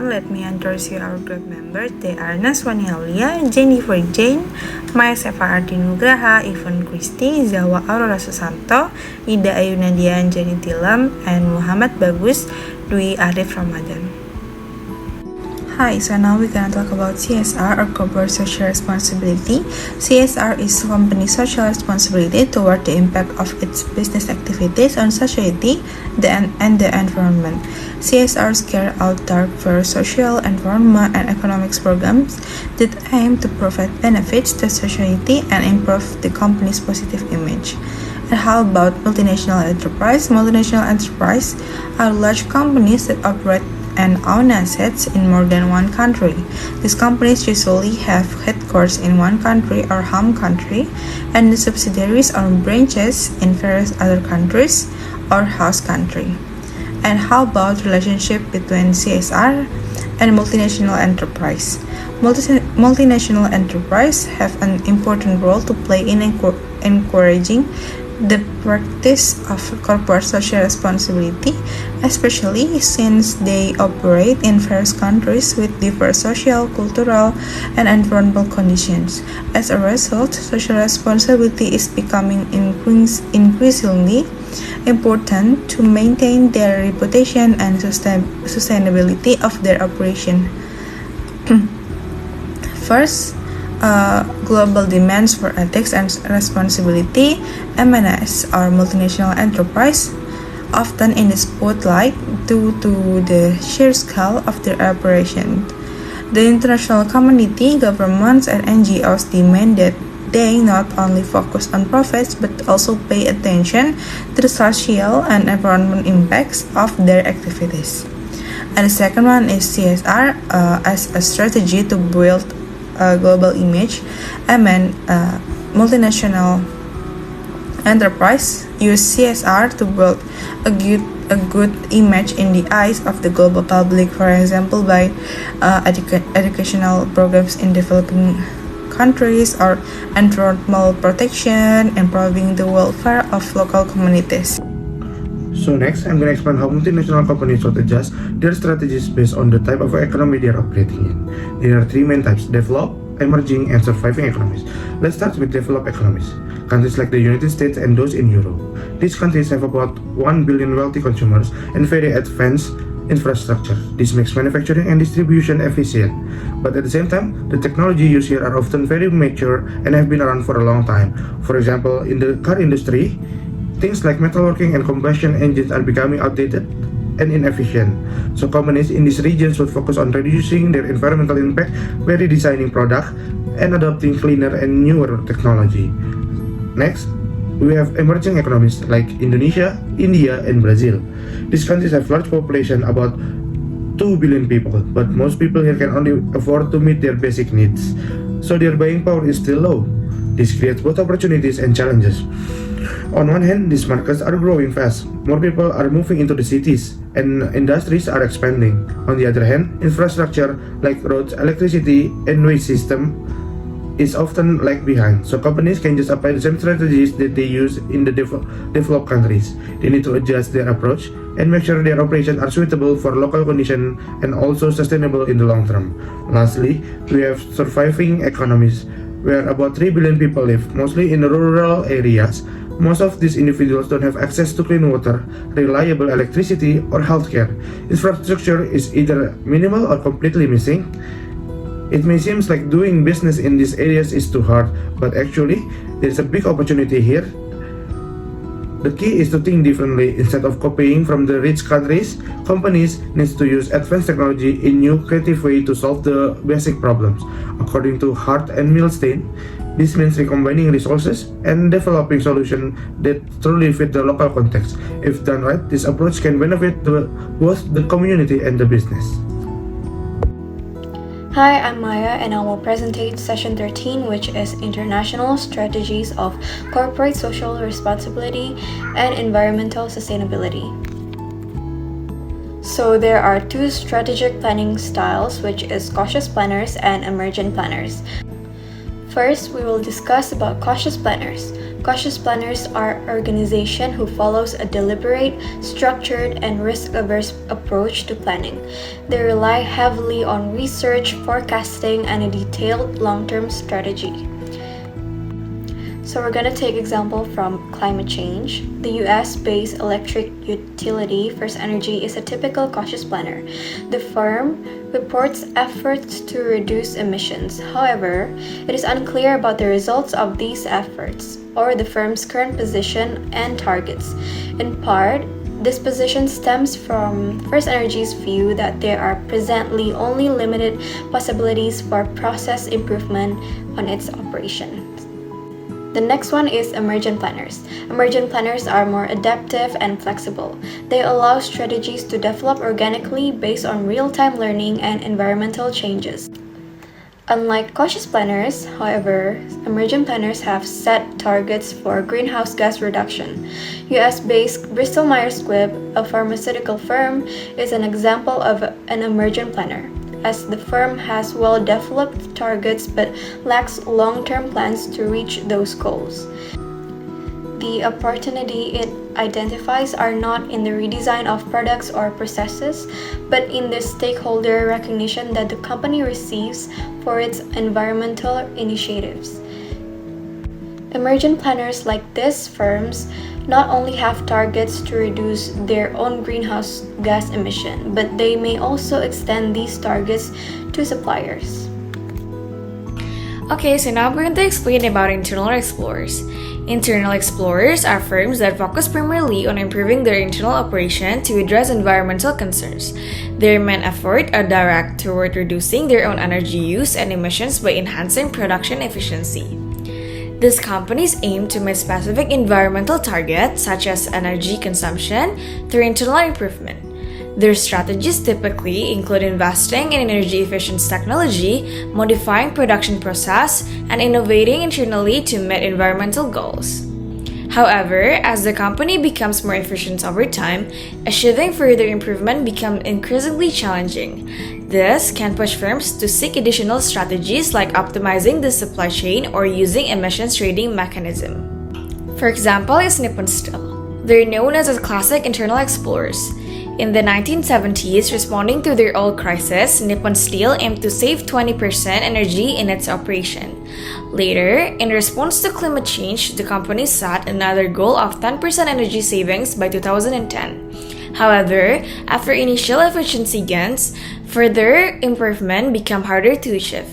let me introduce you our group members. They are Naswani Aulia, Jennifer Jane, Maya Sefa Ardinugraha, Ivan Christie, Zawa Aurora Susanto, Ida Ayunadian, Jenny Tilam, and Muhammad Bagus Dwi Arif Ramadan. Hi, so now we're gonna talk about CSR or Corporate Social Responsibility. CSR is company social responsibility toward the impact of its business activities on society and the environment. CSRs carry out diverse social, environment, and economics programs that aim to provide benefits to society and improve the company's positive image. And how about multinational enterprise? Multinational enterprise are large companies that operate and own assets in more than one country. These companies usually have headquarters in one country or home country, and the subsidiaries or branches in various other countries or host country. And how about relationship between CSR and multinational enterprise? Multinational enterprise have an important role to play in encouraging the practice of corporate social responsibility, especially since they operate in various countries with diverse social, cultural, and environmental conditions. As a result, social responsibility is becoming increasingly important to maintain their reputation and sustainability of their operation. First, global demands for ethics and responsibility. M&S or multinational enterprise often in the spotlight due to the sheer scale of their operation. The international community, governments, and NGOs demand that they not only focus on profits but also pay attention to the social and environmental impacts of their activities. And the second one is CSR as a strategy to build a global image. Multinational enterprise use CSR to build a good image in the eyes of the global public, for example by educational programs in developing countries or environmental protection, improving the welfare of local communities. So next, I'm going to explain how multinational companies should adjust their strategies based on the type of economy they are operating in. There are three main types: developed, emerging, and surviving economies. Let's start with developed economies. Countries like the United States and those in Europe. These countries have about 1 billion wealthy consumers and very advanced infrastructure. This makes manufacturing and distribution efficient. But at the same time, the technology used here are often very mature and have been around for a long time. For example, in the car industry, things like metalworking and combustion engines are becoming outdated and inefficient. So companies in these regions should focus on reducing their environmental impact by redesigning products and adopting cleaner and newer technology. Next, we have emerging economies like Indonesia, India, and Brazil. These countries have large population, about 2 billion people, but most people here can only afford to meet their basic needs. So their buying power is still low. This creates both opportunities and challenges. On one hand, these markets are growing fast. More people are moving into the cities, and industries are expanding. On the other hand, infrastructure like roads, electricity, and waste system is often lag behind. So companies can just apply the same strategies that they use in the developed countries. They need to adjust their approach and make sure their operations are suitable for local conditions and also sustainable in the long term. Lastly, we have surviving economies, where about 3 billion people live, mostly in rural areas. Most of these individuals don't have access to clean water, reliable electricity, or healthcare. Infrastructure is either minimal or completely missing. It may seem like doing business in these areas is too hard, but actually, there's a big opportunity here. The key is to think differently. Instead of copying from the rich countries, companies need to use advanced technology in new creative way to solve the basic problems. According to Hart and Milstein, this means recombining resources and developing solutions that truly fit the local context. If done right, this approach can benefit both the community and the business. Hi, I'm Maya and I will presentate session 13, which is International Strategies of Corporate Social Responsibility and Environmental Sustainability. So there are two strategic planning styles, which is cautious planners and emergent planners. First, we will discuss about cautious planners. Cautious planners are organizations who follows a deliberate, structured, and risk-averse approach to planning. They rely heavily on research, forecasting, and a detailed long-term strategy. So we're gonna take example from climate change. The US-based electric utility First Energy is a typical cautious planner. The firm reports efforts to reduce emissions. However, it is unclear about the results of these efforts or the firm's current position and targets. In part, this position stems from First Energy's view that there are presently only limited possibilities for process improvement on its operations. The next one is emergent planners. Emergent planners are more adaptive and flexible. They allow strategies to develop organically based on real-time learning and environmental changes. Unlike cautious planners, however, emergent planners have set targets for greenhouse gas reduction. US-based Bristol-Myers Squibb, a pharmaceutical firm, is an example of an emergent planner, as the firm has well-developed targets but lacks long-term plans to reach those goals. The opportunity it identifies are not in the redesign of products or processes, but in the stakeholder recognition that the company receives for its environmental initiatives. Emergent planners like these firms not only have targets to reduce their own greenhouse gas emission, but they may also extend these targets to suppliers. Okay, so now we're going to explain about internal explorers. Internal explorers are firms that focus primarily on improving their internal operation to address environmental concerns. Their main effort are direct toward reducing their own energy use and emissions by enhancing production efficiency. These companies aim to meet specific environmental targets such as energy consumption through internal improvement. Their strategies typically include investing in energy efficient technology, modifying production process, and innovating internally to meet environmental goals. However, as the company becomes more efficient over time, achieving further improvement becomes increasingly challenging. This can push firms to seek additional strategies like optimizing the supply chain or using emissions trading mechanism. For example, is Nippon Steel. They're known as the classic internal explorers. In the 1970s, responding to their oil crisis, Nippon Steel aimed to save 20% energy in its operation. Later, in response to climate change, the company set another goal of 10% energy savings by 2010. However, after initial efficiency gains, further improvement became harder to achieve.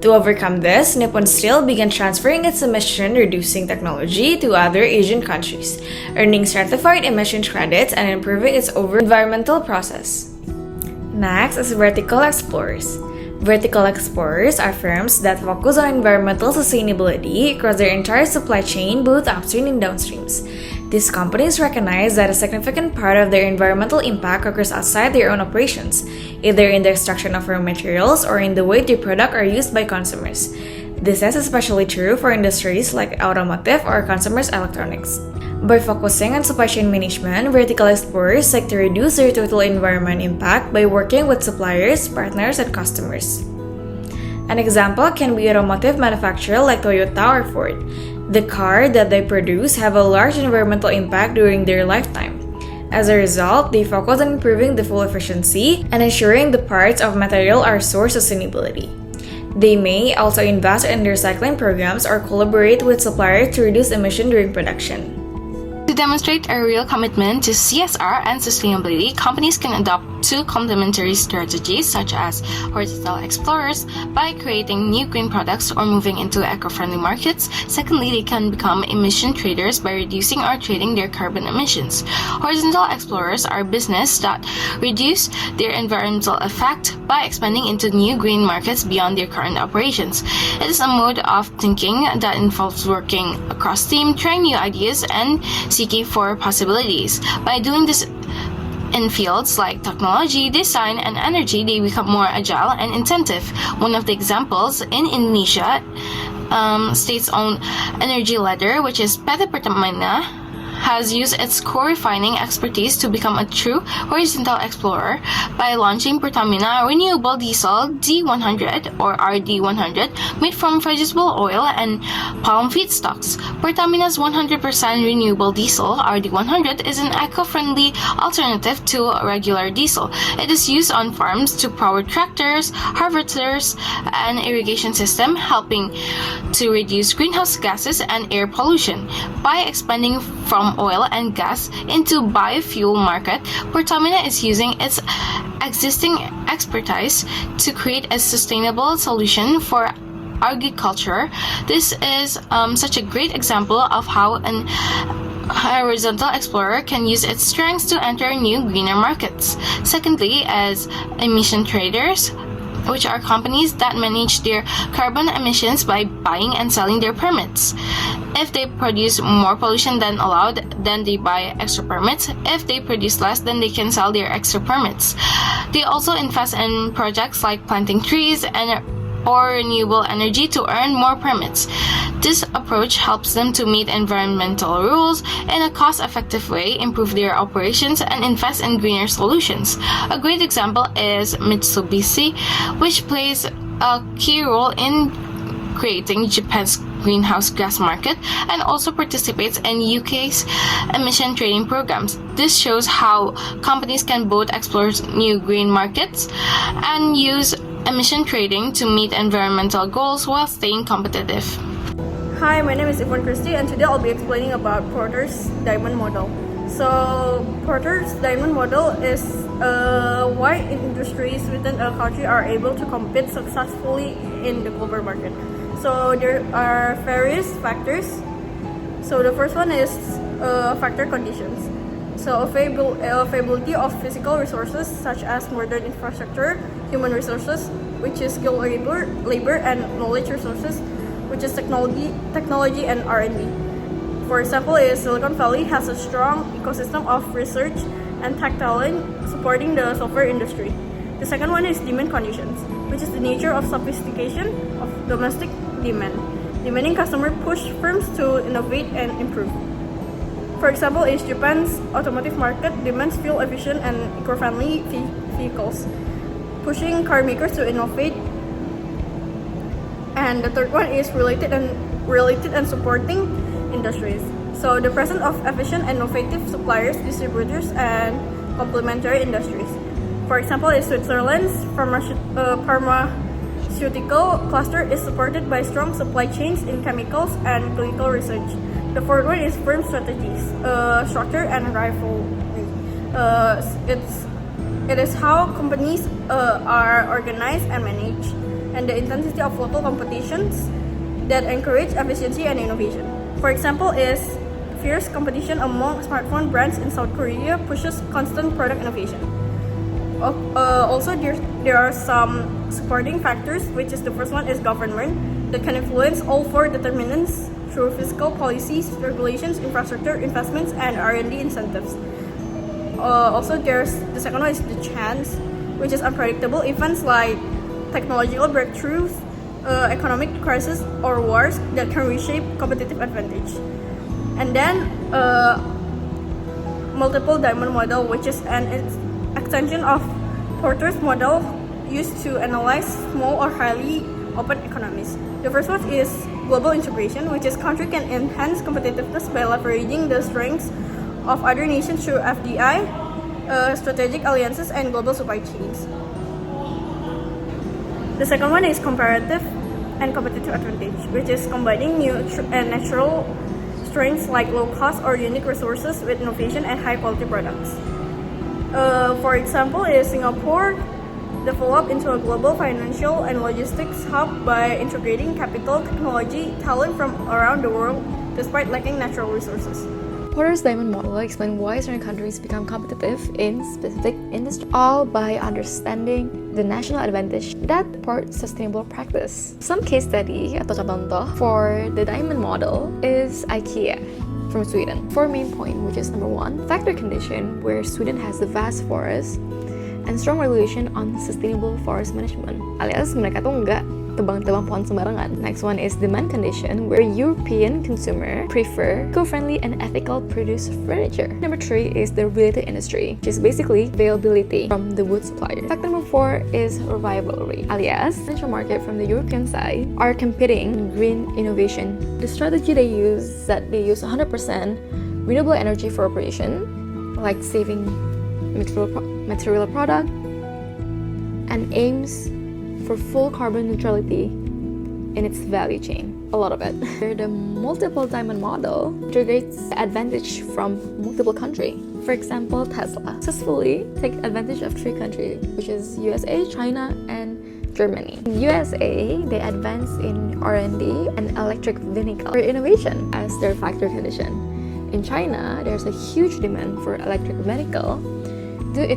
To overcome this, Nippon Steel began transferring its emission-reducing technology to other Asian countries, earning certified emission credits and improving its overall environmental process. Next is vertical explorers. Vertical explorers are firms that focus on environmental sustainability across their entire supply chain, both upstream and downstreams. These companies recognize that a significant part of their environmental impact occurs outside their own operations, either in the extraction of raw materials or in the way their products are used by consumers. This is especially true for industries like automotive or consumer electronics. By focusing on supply chain management, vertical explorers seek to reduce their total environment impact by working with suppliers, partners, and customers. An example can be automotive manufacturer like Toyota or Ford. The cars that they produce have a large environmental impact during their lifetime. As a result, they focus on improving the fuel efficiency and ensuring the parts of material are sourced sustainability. They may also invest in recycling programs or collaborate with suppliers to reduce emissions during production. To demonstrate a real commitment to CSR and sustainability, companies can adopt two complementary strategies such as horizontal explorers by creating new green products or moving into eco-friendly markets. Secondly, they can become emission traders by reducing or trading their carbon emissions. Horizontal explorers are businesses that reduce their environmental effect by expanding into new green markets beyond their current operations. It is a mode of thinking that involves working across team, trying new ideas, and seeking for possibilities. By doing this in fields like technology, design, and energy, they become more agile and inventive. One of the examples in Indonesia, states-owned energy ladder, which is PT Pertamina, has used its core refining expertise to become a true horizontal explorer by launching Pertamina Renewable Diesel D100 or RD100 made from vegetable oil and palm feedstocks. Pertamina's 100% renewable diesel RD100 is an eco-friendly alternative to regular diesel. It is used on farms to power tractors, harvesters, and irrigation system, helping to reduce greenhouse gases and air pollution. By expanding from oil and gas into biofuel market, Pertamina is using its existing expertise to create a sustainable solution for agriculture. This is such a great example of how an horizontal explorer can use its strengths to enter new greener markets. Secondly, as emission traders, which are companies that manage their carbon emissions by buying and selling their permits. If they produce more pollution than allowed, then they buy extra permits. If they produce less, then they can sell their extra permits. They also invest in projects like planting trees or renewable energy to earn more permits. This approach helps them to meet environmental rules in a cost-effective way, improve their operations, and invest in greener solutions. A great example is Mitsubishi, which plays a key role in creating Japan's greenhouse gas market and also participates in UK's emission trading programs. This shows how companies can both explore new green markets and use emission trading to meet environmental goals while staying competitive. Hi, my name is Yvonne Christie, and today I'll be explaining about Porter's diamond model. So, Porter's diamond model is why industries within a country are able to compete successfully in the global market. So, there are various factors. So, the first one is factor conditions. So, availability of physical resources such as modern infrastructure, human resources, which is skilled labor, and knowledge resources, which is technology and R&D. For example, Silicon Valley has a strong ecosystem of research and tech talent supporting the software industry. The second one is demand conditions, which is the nature of sophistication of domestic demand. Demanding customer push firms to innovate and improve. For example, Japan's automotive market demands fuel-efficient and eco-friendly vehicles, pushing car makers to innovate. And the third one is related and supporting industries. So the presence of efficient and innovative suppliers, distributors, and complementary industries. For example, Switzerland's pharmaceutical cluster is supported by strong supply chains in chemicals and clinical research. The fourth one is firm strategies, structure and rivalry. It is how companies are organized and managed, and the intensity of local competitions that encourage efficiency and innovation. For example, fierce competition among smartphone brands in South Korea pushes constant product innovation. Also, there are some supporting factors, which is the first one is government that can influence all four determinants through fiscal policies, regulations, infrastructure investments, and R&D incentives. Also, the second one is the chance, which is unpredictable events like technological breakthroughs, economic crisis, or wars that can reshape competitive advantage. And then multiple diamond model, which is an extension of Porter's model used to analyze small or highly open economies. The first one is global integration, which is country can enhance competitiveness by leveraging the strengths of other nations through FDI, strategic alliances, and global supply chains. The second one is comparative and competitive advantage, which is combining new and natural strengths like low cost or unique resources with innovation and high quality products. For example, Singapore developed into a global financial and logistics hub by integrating capital, technology, talent from around the world despite lacking natural resources. Porter's diamond model explains why certain countries become competitive in specific industries, all by understanding the national advantage that support sustainable practice. Some case study atau contoh for the diamond model is IKEA from Sweden. Four main points, which is number one, factor condition, where Sweden has a vast forest and strong regulation on sustainable forest management, alias mereka tuh nggak tebang-tebang pohon sembarangan. Next one is demand condition, where European consumer prefer eco-friendly and ethical produced furniture. Number 3 is the related industry, which is basically availability from the wood supplier. Factor number 4 is rivalry, alias potential market from the European side are competing in green innovation. The strategy they use is that they use 100% renewable energy for operation, like saving material product, and aims for full carbon neutrality in its value chain. A lot of it. The multiple diamond model integrates advantage from multiple countries. For example, Tesla successfully take advantage of 3 countries, which is USA, China, and Germany. In USA, they advance in R&D and electric vehicle for innovation as their factor condition. In China, there's a huge demand for electric vehicle due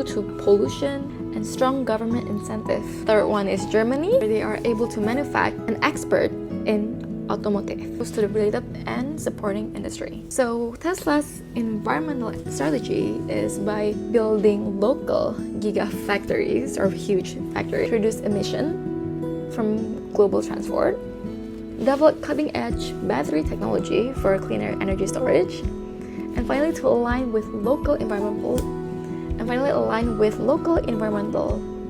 to pollution and strong government incentive. Third one is Germany, where they are able to manufacture and expert in automotive, goes to the related and supporting industry. So Tesla's environmental strategy is by building local gigafactories or huge factories, reduce emission from global transport, develop cutting-edge battery technology for cleaner energy storage, and finally to align with local environmental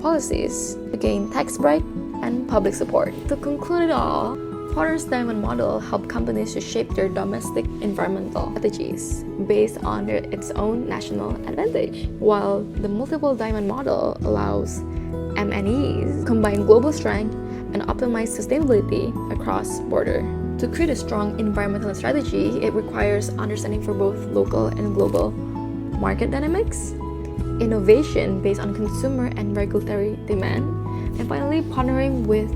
policies to gain tax break and public support. To conclude it all, Porter's Diamond Model helped companies to shape their domestic environmental strategies based on its own national advantage, while the Multiple Diamond Model allows MNEs to combine global strength and optimize sustainability across border. To create a strong environmental strategy, it requires understanding for both local and global market dynamics, innovation based on consumer and regulatory demand, and finally partnering with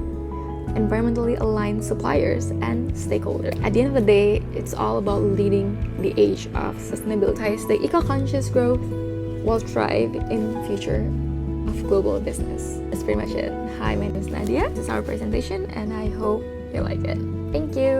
environmentally aligned suppliers and stakeholders. At the end of the day, it's all about leading the age of sustainability, the eco-conscious growth will thrive in the future of global business. That's pretty much it. Hi, my name is Nadia. This is our presentation and I hope you like it. Thank you.